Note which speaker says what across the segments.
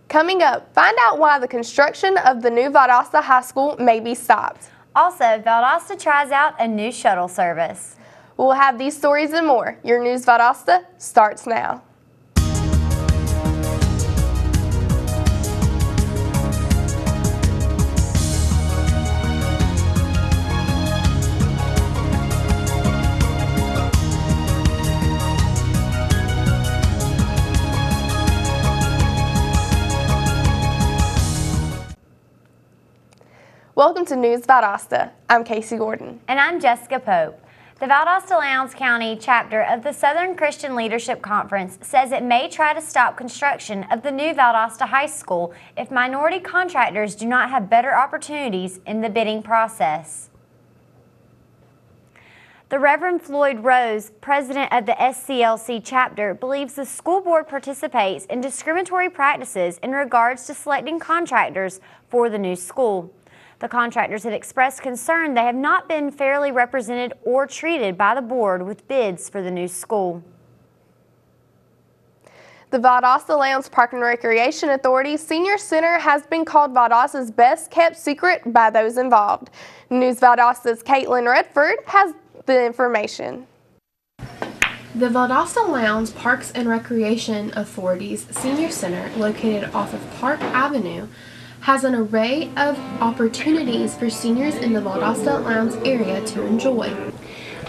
Speaker 1: Coming up, find out why the construction of the new Valdosta High School may be stopped.
Speaker 2: Also, Valdosta tries out a new shuttle service.
Speaker 1: We'll have these stories and more. Your News Valdosta starts now. Welcome to News Valdosta. I'm Casey Gordon.
Speaker 2: And I'm Jessica Pope. The Valdosta-Lowndes County chapter of the Southern Christian Leadership Conference says it may try to stop construction of the new Valdosta High School if minority contractors do not have better opportunities in the bidding process. The Reverend Floyd Rose, president of the SCLC chapter, believes the school board participates in discriminatory practices in regards to selecting contractors for the new school. The contractors have expressed concern they have not been fairly represented or treated by the board with bids for the new school.
Speaker 1: The Valdosta-Lowndes Park and Recreation Authority Senior Center has been called Valdosta's best kept secret by those involved. News Valdosta's Caitlin Redford has the information.
Speaker 3: The Valdosta-Lowndes Parks and Recreation Authority's Senior Center, located off of Park Avenue, has an array of opportunities for seniors in the Valdosta-Lowndes area to enjoy.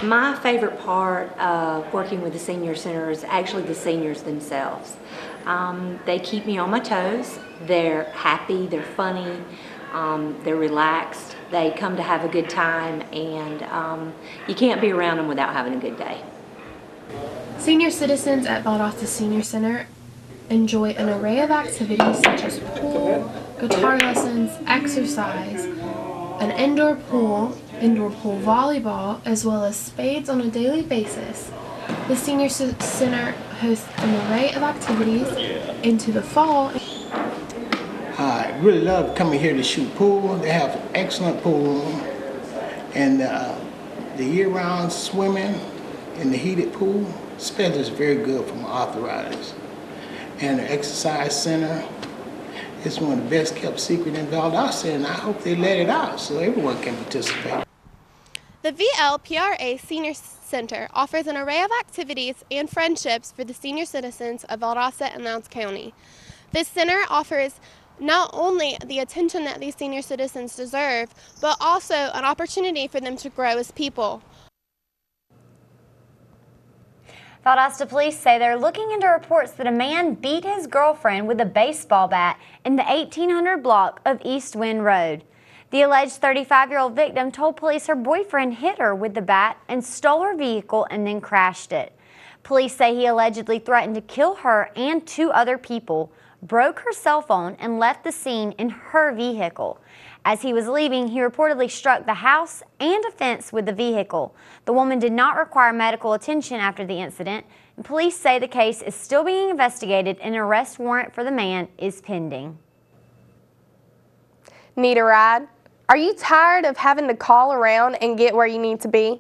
Speaker 4: My favorite part of working with the Senior Center is actually the seniors themselves. They keep me on my toes. They're happy, they're funny, they're relaxed. They come to have a good time, and you can't be around them without having a good day.
Speaker 3: Senior citizens at Valdosta Senior Center enjoy an array of activities such as pool, guitar lessons, exercise, an indoor pool volleyball, as well as spades on a daily basis. The Senior Center hosts an array of activities into the fall.
Speaker 5: I really love coming here to shoot pool. They have an excellent pool, and the year-round swimming in the heated pool especially is very good for my arthritis. And the exercise center is one of the best kept secret in Valdosta, and I hope they let it out so everyone can participate.
Speaker 6: The VLPRA Senior Center offers an array of activities and friendships for the senior citizens of Valdosta and Lowndes County. This center offers not only the attention that these senior citizens deserve, but also an opportunity for them to grow as people.
Speaker 2: Valdosta police say they're looking into reports that a man beat his girlfriend with a baseball bat in the 1800 block of East Wind Road. The alleged 35-year-old victim told police her boyfriend hit her with the bat and stole her vehicle and then crashed it. Police say he allegedly threatened to kill her and 2 other people, broke her cell phone, and left the scene in her vehicle. As he was leaving, he reportedly struck the house and a fence with the vehicle. The woman did not require medical attention after the incident, and police say the case is still being investigated and an arrest warrant for the man is pending.
Speaker 1: Need a ride? Are you tired of having to call around and get where you need to be?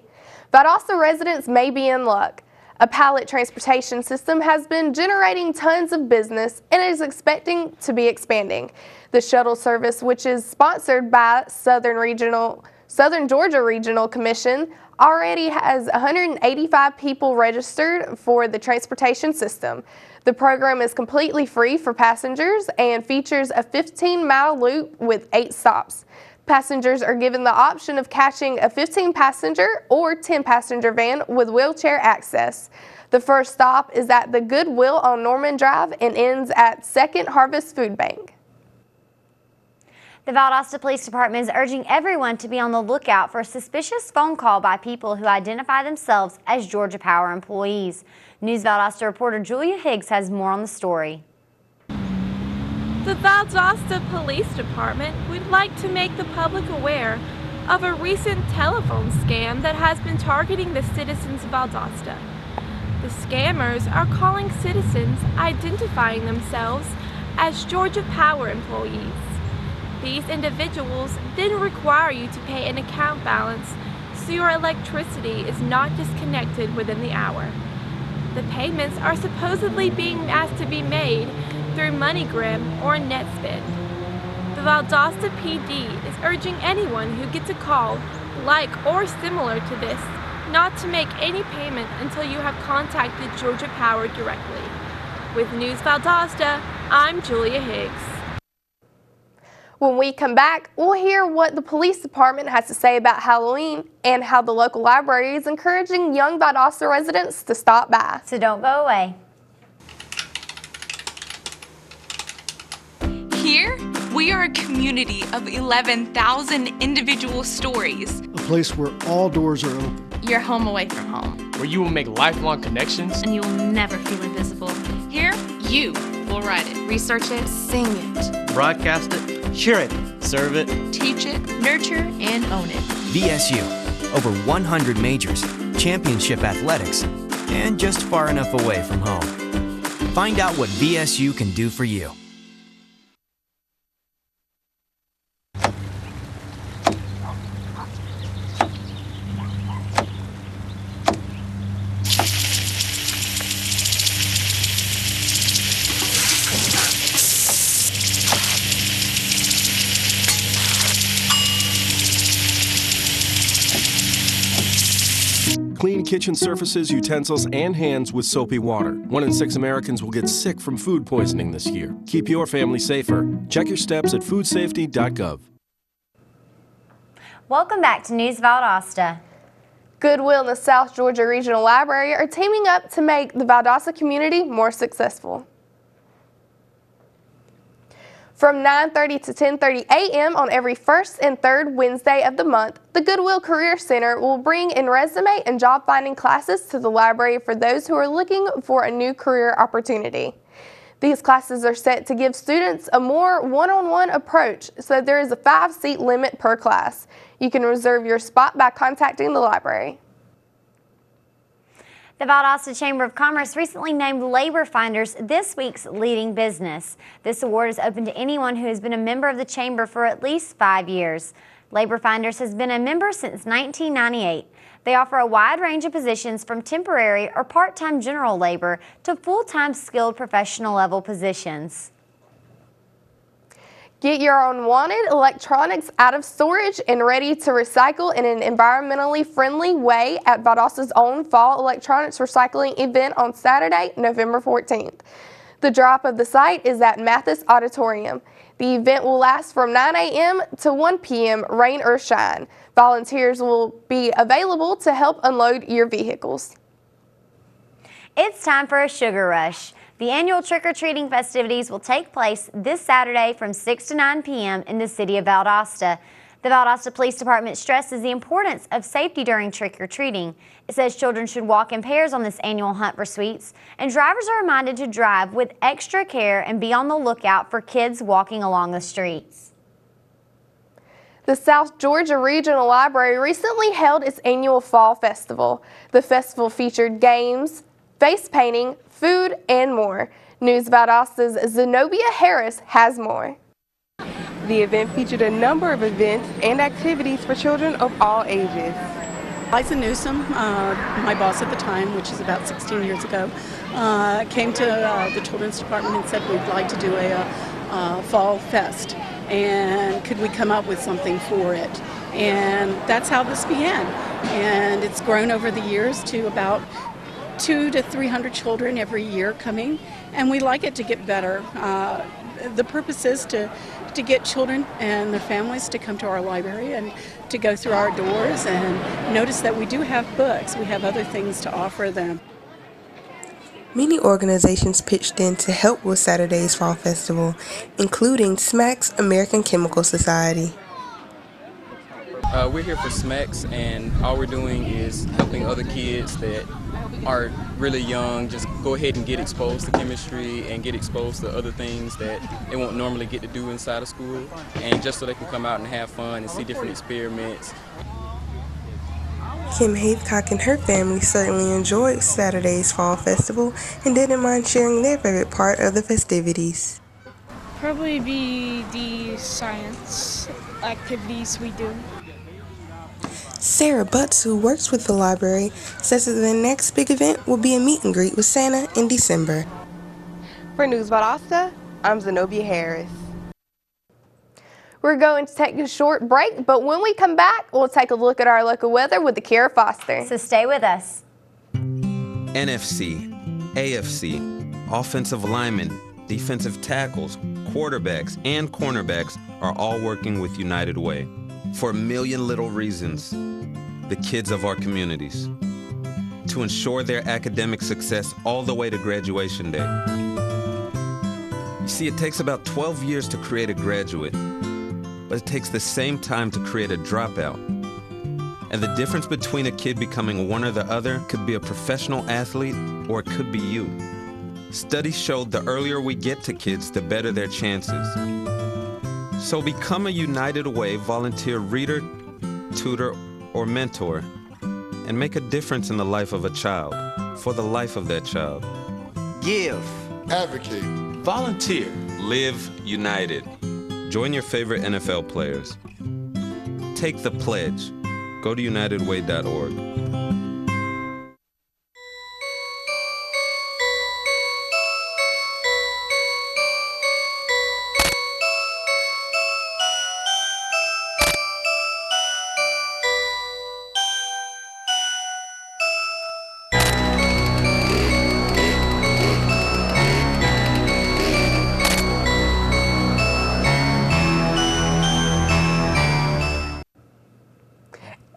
Speaker 1: Valdosta residents may be in luck. A pallet transportation system has been generating tons of business and is expecting to be expanding. The shuttle service, which is sponsored by Southern Georgia Regional Commission, already has 185 people registered for the transportation system. The program is completely free for passengers and features a 15-mile loop with 8 stops. Passengers are given the option of catching a 15-passenger or 10-passenger van with wheelchair access. The first stop is at the Goodwill on Norman Drive and ends at Second Harvest Food Bank.
Speaker 2: The Valdosta Police Department is urging everyone to be on the lookout for a suspicious phone call by people who identify themselves as Georgia Power employees. News Valdosta reporter Julia Higgs has more on the story.
Speaker 7: The Valdosta Police Department would like to make the public aware of a recent telephone scam that has been targeting the citizens of Valdosta. The scammers are calling citizens identifying themselves as Georgia Power employees. These individuals then require you to pay an account balance so your electricity is not disconnected within the hour. The payments are supposedly being asked to be made through MoneyGram or NetSpend. The Valdosta PD is urging anyone who gets a call like or similar to this not to make any payment until you have contacted Georgia Power directly. With News Valdosta, I'm Julia Higgs.
Speaker 1: When we come back, we'll hear what the police department has to say about Halloween and how the local library is encouraging young Valdosta residents to stop by.
Speaker 2: So don't go away.
Speaker 8: Here, we are a community of 11,000 individual stories.
Speaker 9: A place where all doors are open.
Speaker 8: Your home away from home.
Speaker 10: Where you will make lifelong connections.
Speaker 8: And you will never feel invisible. Here, you will write it, research it, sing it,
Speaker 11: broadcast it, share it, serve it,
Speaker 8: teach it, nurture, and own it.
Speaker 12: VSU, over 100 majors, championship athletics, and just far enough away from home. Find out what VSU can do for you.
Speaker 13: Clean kitchen surfaces, utensils, and hands with soapy water. 1 in 6 Americans will get sick from food poisoning this year. Keep your family safer. Check your steps at foodsafety.gov.
Speaker 2: Welcome back to News Valdosta.
Speaker 1: Goodwill and the South Georgia Regional Library are teaming up to make the Valdosta community more successful. From 9:30 to 10:30 a.m. on every first and third Wednesday of the month, the Goodwill Career Center will bring in resume and job finding classes to the library for those who are looking for a new career opportunity. These classes are set to give students a more one-on-one approach, so there is a 5-seat limit per class. You can reserve your spot by contacting the library.
Speaker 2: The Valdosta Chamber of Commerce recently named Labor Finders this week's leading business. This award is open to anyone who has been a member of the Chamber for at least 5 years. Labor Finders has been a member since 1998. They offer a wide range of positions from temporary or part-time general labor to full-time skilled professional level positions.
Speaker 1: Get your unwanted electronics out of storage and ready to recycle in an environmentally friendly way at Valdosta's own Fall Electronics Recycling event on Saturday, November 14th. The drop of the site is at Mathis Auditorium. The event will last from 9 a.m. to 1 p.m., rain or shine. Volunteers will be available to help unload your vehicles.
Speaker 2: It's time for a sugar rush. The annual trick-or-treating festivities will take place this Saturday from 6 to 9 p.m. in the city of Valdosta. The Valdosta Police Department stresses the importance of safety during trick-or-treating. It says children should walk in pairs on this annual hunt for sweets, and drivers are reminded to drive with extra care and be on the lookout for kids walking along the streets.
Speaker 1: The South Georgia Regional Library recently held its annual Fall Festival. The festival featured games, face painting, food, and more. News Valdosta's Zenobia Harris has more.
Speaker 14: The event featured a number of events and activities for children of all ages.
Speaker 15: Liza Newsom, my boss at the time, which is about 16 years ago, came to the children's department and said we'd like to do a fall fest, and could we come up with something for it? And that's how this began. And it's grown over the years to about 200 to 300 children every year coming, and we like it to get better. The purpose is to get children and their families to come to our library and to go through our doors and notice that we do have books. We have other things to offer them.
Speaker 16: Many organizations pitched in to help with Saturday's Fall Festival, including SMAC's American Chemical Society.
Speaker 17: We're here for SMACs, and all we're doing is helping other kids that are really young just go ahead and get exposed to chemistry and get exposed to other things that they won't normally get to do inside of school, and just so they can come out and have fun and see different experiments.
Speaker 16: Kim Havecock and her family certainly enjoyed Saturday's Fall Festival and didn't mind sharing their favorite part of the festivities.
Speaker 18: Probably be the science activities we do.
Speaker 16: Sarah Butts, who works with the library, says that the next big event will be a meet and greet with Santa in December.
Speaker 14: For News Valdosta, I'm Zenobia Harris.
Speaker 1: We're going to take a short break, but when we come back, we'll take a look at our local weather with Akira Foster.
Speaker 2: So stay with us.
Speaker 19: NFC, AFC, offensive linemen, defensive tackles, quarterbacks, and cornerbacks are all working with United Way for a million little reasons. The kids of our communities, to ensure their academic success all the way to graduation day. You see, it takes about 12 years to create a graduate, but it takes the same time to create a dropout. And the difference between a kid becoming one or the other could be a professional athlete, or it could be you. Studies showed the earlier we get to kids, the better their chances. So become a United Way volunteer reader, tutor, or mentor, and make a difference in the life of a child, for the life of that child. Give.
Speaker 20: Advocate.
Speaker 19: Volunteer. Live united. Join your favorite NFL players. Take the pledge. Go to unitedway.org.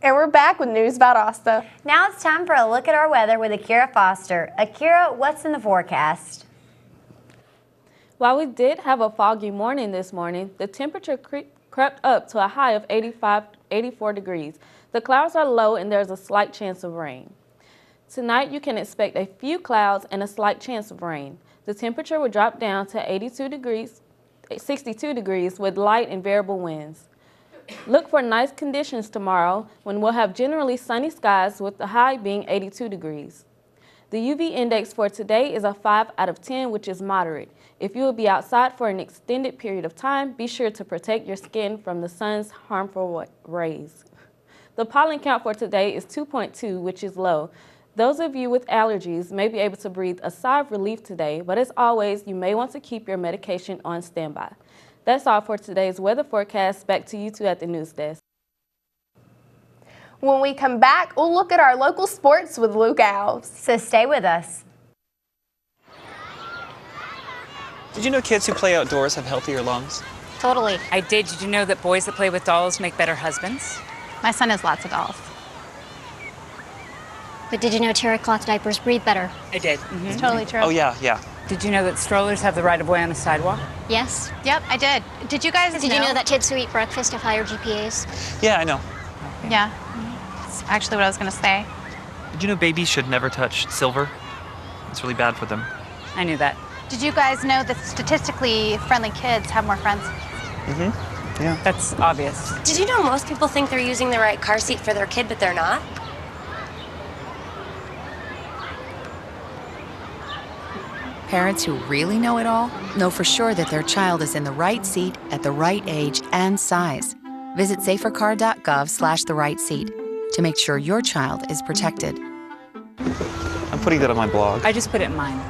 Speaker 1: And we're back with News Valdosta.
Speaker 2: Now it's time for a look at our weather with Akira Foster. Akira, what's in the forecast?
Speaker 7: While we did have a foggy morning this morning, the temperature crept up to a high of 84 degrees. The clouds are low and there's a slight chance of rain. Tonight you can expect a few clouds and a slight chance of rain. The temperature will drop down to 62 degrees with light and variable winds. Look for nice conditions tomorrow when we'll have generally sunny skies with the high being 82 degrees. The UV index for today is a 5 out of 10, which is moderate. If you will be outside for an extended period of time, be sure to protect your skin from the sun's harmful rays. The pollen count for today is 2.2, which is low. Those of you with allergies may be able to breathe a sigh of relief today, but as always, you may want to keep your medication on standby. That's all for today's weather forecast. Back to you two at the news desk.
Speaker 1: When we come back, we'll look at our local sports with Luke Alves.
Speaker 2: So stay with us.
Speaker 21: Did you know kids who play outdoors have healthier lungs?
Speaker 22: Totally. I did. Did you know that boys that play with dolls make better husbands? My son has lots of dolls.
Speaker 23: But did you know terry cloth diapers breathe better?
Speaker 22: I did.
Speaker 23: It's totally true.
Speaker 21: Oh, yeah.
Speaker 22: Did you know that strollers have the right of way on the sidewalk?
Speaker 23: Yes. Yep, I did. Did you guys Did you know that kids who eat breakfast have higher GPAs?
Speaker 21: Yeah, I know.
Speaker 22: Yeah. That's actually what I was going to say.
Speaker 21: Did you know babies should never touch silver? It's really bad for them.
Speaker 22: I knew that. Did you guys know that statistically friendly kids have more friends?
Speaker 21: Mm-hmm. Yeah.
Speaker 22: That's obvious.
Speaker 23: Did you know most people think they're using the right car seat for their kid, but they're not?
Speaker 24: Parents who really know it all know for sure that their child is in the right seat at the right age and size. Visit safercar.gov/the right seat to make sure your child is protected.
Speaker 21: I'm putting that on my blog.
Speaker 22: I just put it in mine.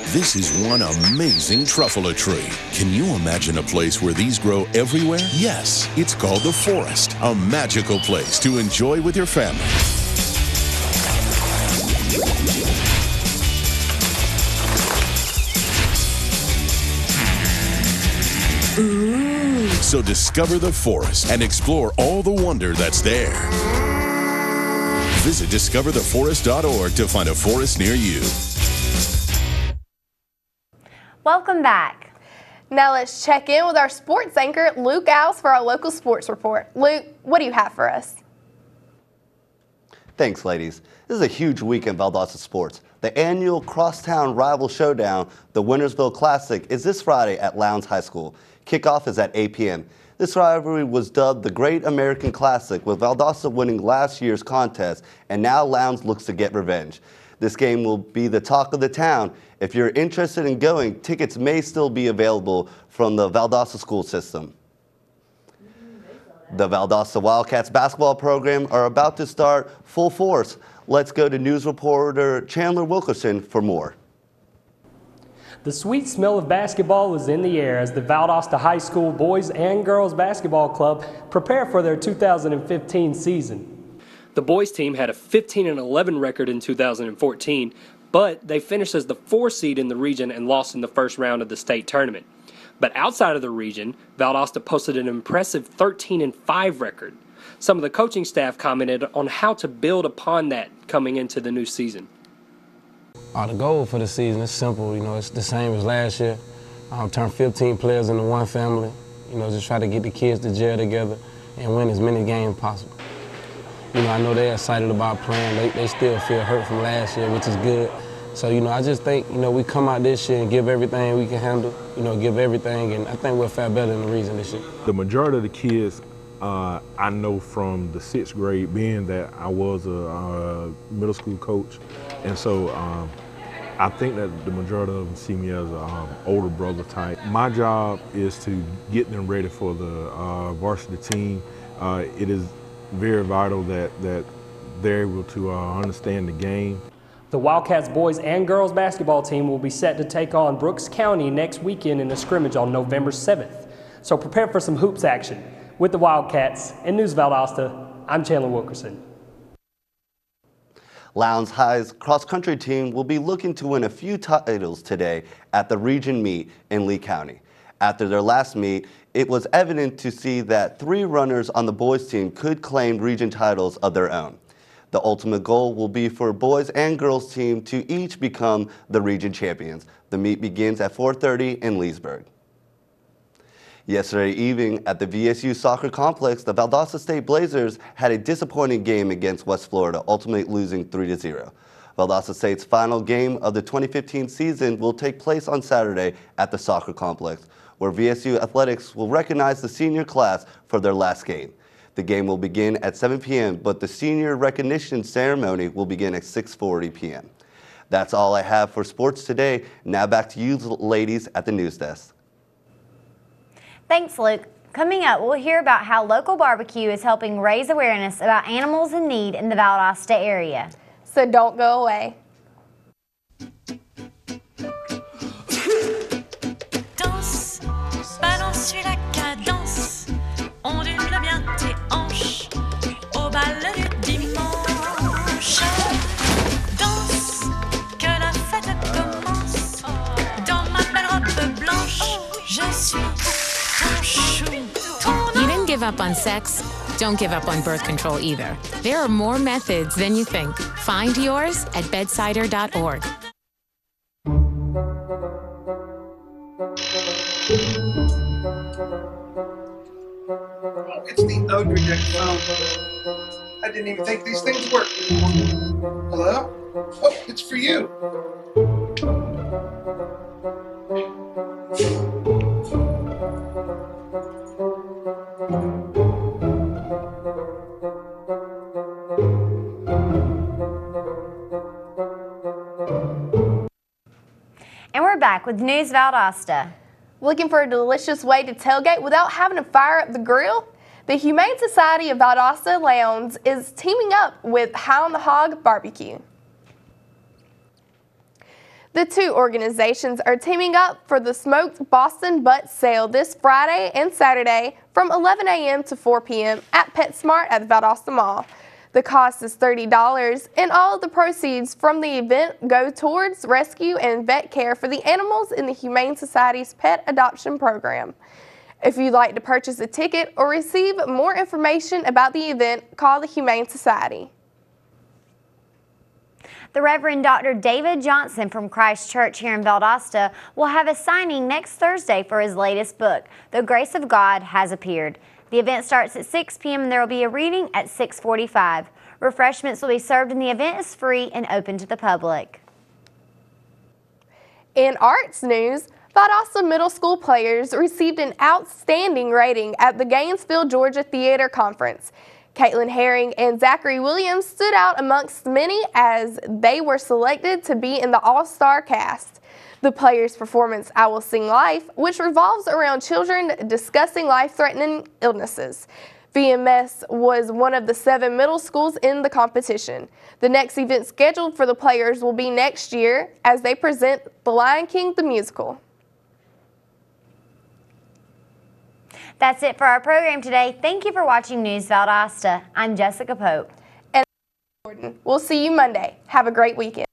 Speaker 25: This is one amazing truffula tree. Can you imagine a place where these grow everywhere? Yes, it's called the forest, a magical place to enjoy with your family. So discover the forest and explore all the wonder that's there. Visit discovertheforest.org to find a forest near you.
Speaker 2: Welcome back.
Speaker 1: Now let's check in with our sports anchor, Luke Alves, for our local sports report. Luke, what do you have for us?
Speaker 26: Thanks, ladies. This is a huge week in Valdosta sports. The annual Crosstown Rival Showdown, the Wintersville Classic, is this Friday at Lowndes High School. Kickoff is at 8 p.m. This rivalry was dubbed the Great American Classic, with Valdosta winning last year's contest, and now Lowndes looks to get revenge. This game will be the talk of the town. If you're interested in going, tickets may still be available from the Valdosta school system. The Valdosta Wildcats basketball program are about to start full force. Let's go to news reporter Chandler Wilkerson for more.
Speaker 3: The sweet smell of basketball was in the air as the Valdosta High School Boys and Girls Basketball Club prepare for their 2015 season. The boys team had a 15-11 record in 2014, but they finished as the 4th seed in the region and lost in the first round of the state tournament. But outside of the region, Valdosta posted an impressive 13-5 record. Some of the coaching staff commented on how to build upon that coming into the new season.
Speaker 4: The goal for the season is simple. It's the same as last year. Turn 15 players into one family. Just try to get the kids to gel together and win as many games possible. I know they're excited about playing. They still feel hurt from last year, which is good. So, I just think, we come out this year and give everything we can handle, give everything, and I think we'll fare better in the region this year.
Speaker 5: The majority of the kids I know from the 6th grade, being that I was a middle school coach, and so I think that the majority of them see me as an older brother type. My job is to get them ready for the varsity team. It is very vital that they're able to understand the game.
Speaker 3: The Wildcats boys and girls basketball team will be set to take on Brooks County next weekend in a scrimmage on November 7th. So prepare for some hoops action. With the Wildcats in News Valdosta, I'm Chandler Wilkerson.
Speaker 26: Lowndes High's cross-country team will be looking to win a few titles today at the region meet in Lee County. After their last meet, it was evident to see that 3 runners on the boys team could claim region titles of their own. The ultimate goal will be for boys and girls team to each become the region champions. The meet begins at 4:30 in Leesburg. Yesterday evening at the VSU soccer complex, the Valdosta State Blazers had a disappointing game against West Florida, ultimately losing 3-0. Valdosta State's final game of the 2015 season will take place on Saturday at the soccer complex, where VSU Athletics will recognize the senior class for their last game. The game will begin at 7 p.m., but the senior recognition ceremony will begin at 6:40 p.m. That's all I have for sports today. Now back to you ladies at the news desk.
Speaker 2: Thanks, Luke. Coming up, we'll hear about how local barbecue is helping raise awareness about animals in need in the Valdosta area.
Speaker 1: So don't go away.
Speaker 6: Danse, balance sur la cadence, ondule bien tes hanches au bal du dimanche. Danse, que la fête commence, dans ma belle robe blanche, je suis ton chou.
Speaker 9: You didn't give up on sex? Don't give up on birth control either. There are more methods than you think. Find yours at bedsider.org.
Speaker 20: It's the Odridic phone. I didn't even think these things worked. Hello? Oh, it's for you.
Speaker 2: And we're back with News Valdosta.
Speaker 1: Looking for a delicious way to tailgate without having to fire up the grill? The Humane Society of Valdosta Lowndes is teaming up with High on the Hog Barbecue. The 2 organizations are teaming up for the Smoked Boston Butt Sale this Friday and Saturday from 11 a.m. to 4 p.m. at PetSmart at the Valdosta Mall. The cost is $30, and all of the proceeds from the event go towards rescue and vet care for the animals in the Humane Society's pet adoption program. If you'd like to purchase a ticket or receive more information about the event, call the Humane Society.
Speaker 2: The Reverend Dr. David Johnson from Christ Church here in Valdosta will have a signing next Thursday for his latest book, The Grace of God Has Appeared. The event starts at 6 p.m. and there will be a reading at 6:45. Refreshments will be served and the event is free and open to the public.
Speaker 1: In arts news, Valdosta Middle School players received an outstanding rating at the Gainesville, Georgia Theater Conference. Caitlin Herring and Zachary Williams stood out amongst many as they were selected to be in the all-star cast. The players' performance, I Will Sing Life, which revolves around children discussing life-threatening illnesses, VMS was one of the 7 middle schools in the competition. The next event scheduled for the players will be next year as they present The Lion King the musical.
Speaker 2: That's it for our program today. Thank you for watching News Valdosta. I'm Jessica Pope.
Speaker 1: And I'm Jordan. We'll see you Monday. Have a great weekend.